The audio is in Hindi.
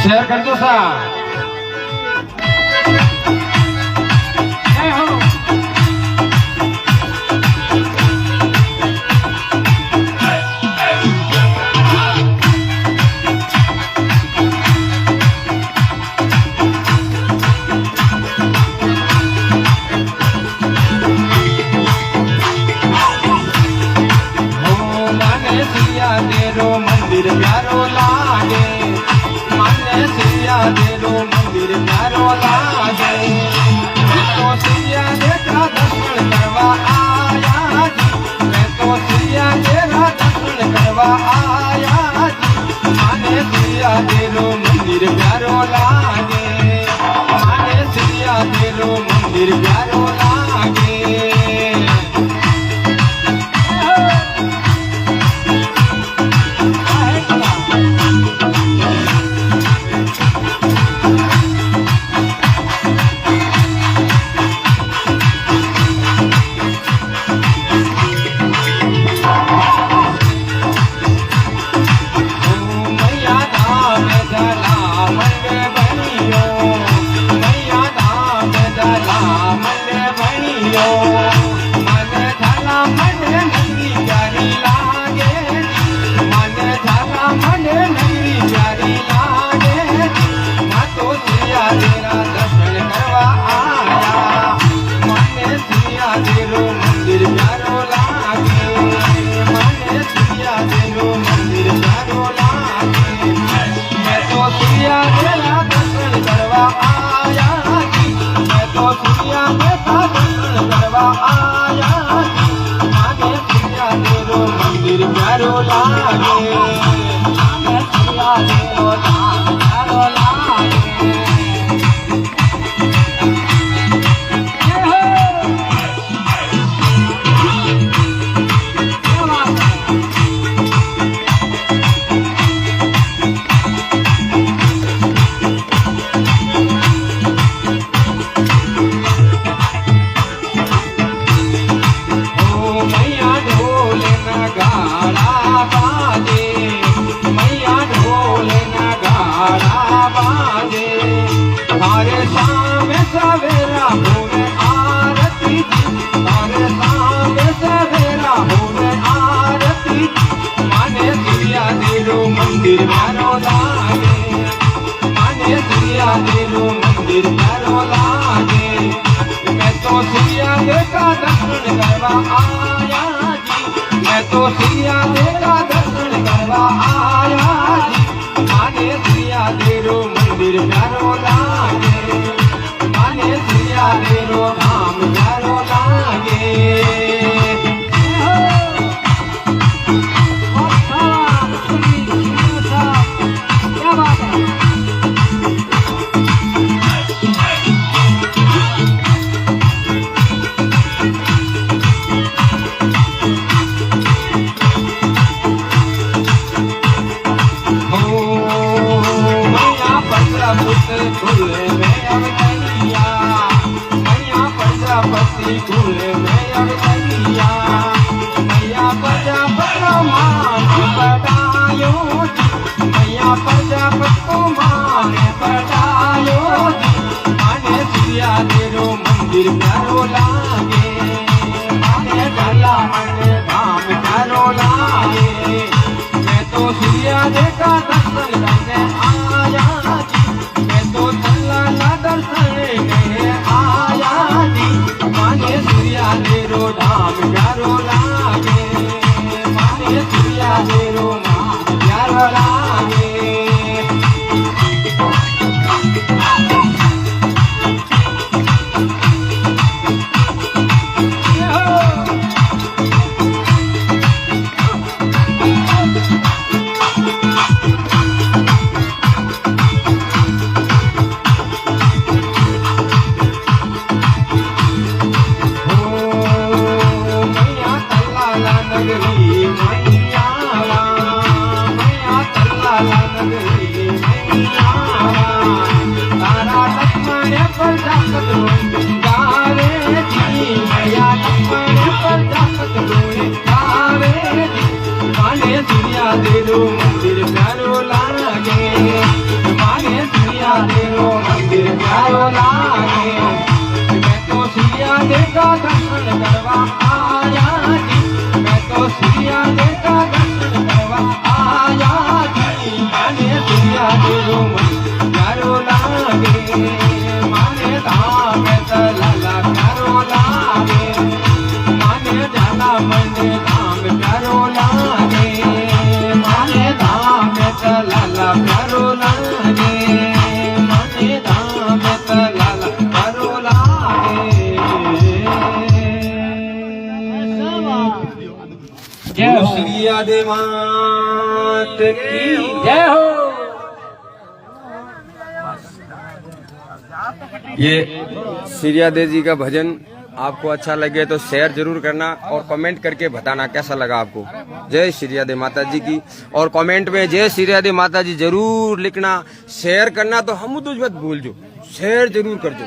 शेयर कर दो सा तेरो मंदिर प्यारो लागे, माने सिया तेरो मंदिर प्यारो लागे। मैं तो सिया तेरा दर्शन करवा आया जी, मैं तो सिया तेरा दर्शन करवा आया जी। माने सिया तेरो मंदिर प्यारो लागे, माने सिया तेरो मंदिर प्यारो लागे। मंदिर प्यारो लागे, माने सिया तेरो मंदिर प्यारो लागे। मैं तो सिया का दर्शन करवा आया जी, मैं तो सिया का दर्शन करवा आया जी। माने सिया तेरो मंदिर प्यारो लागे, माने सिया तेरो धाम प्यारो लागे। कुल में अब तैया मैया प्रजापति कुल में अब तैया मैया प्रजापति मान पढ़ायो मैया प्रजापति को मान पढ़ायो माने सिया तेरो मंदिर प्यारो लागे, माने गला मन धाम प्यारो लागे। मैं तो सिया का दर्शन करने आया तेरो धाम प्यारो लागे, माने सिया तेरो नाम प्यारो लागे। प्यारो लागे मैं तो सिया दे का दर्शन करवा आया जी मैं तो सिया दे का दर्शन करवा आया जी माने सिया दे रो प्यारो लागे माने धाम तलाला प्यारो लागे माने जाला मंडे धाम प्यारो लागे माने धाम तलाला प्यारो लागे माने धाम तलाला प्यारो लागे जय हो श्रीया दे मात की जय हो। ये सिरियादे जी का भजन आपको अच्छा लगे तो शेयर जरूर करना और कमेंट करके बताना कैसा लगा आपको। जय सिरियादे माता जी की। और कमेंट में जय सिरियादे माता जी जरूर लिखना, शेयर करना तो हम तो मत भूल जो, शेयर जरूर कर दो।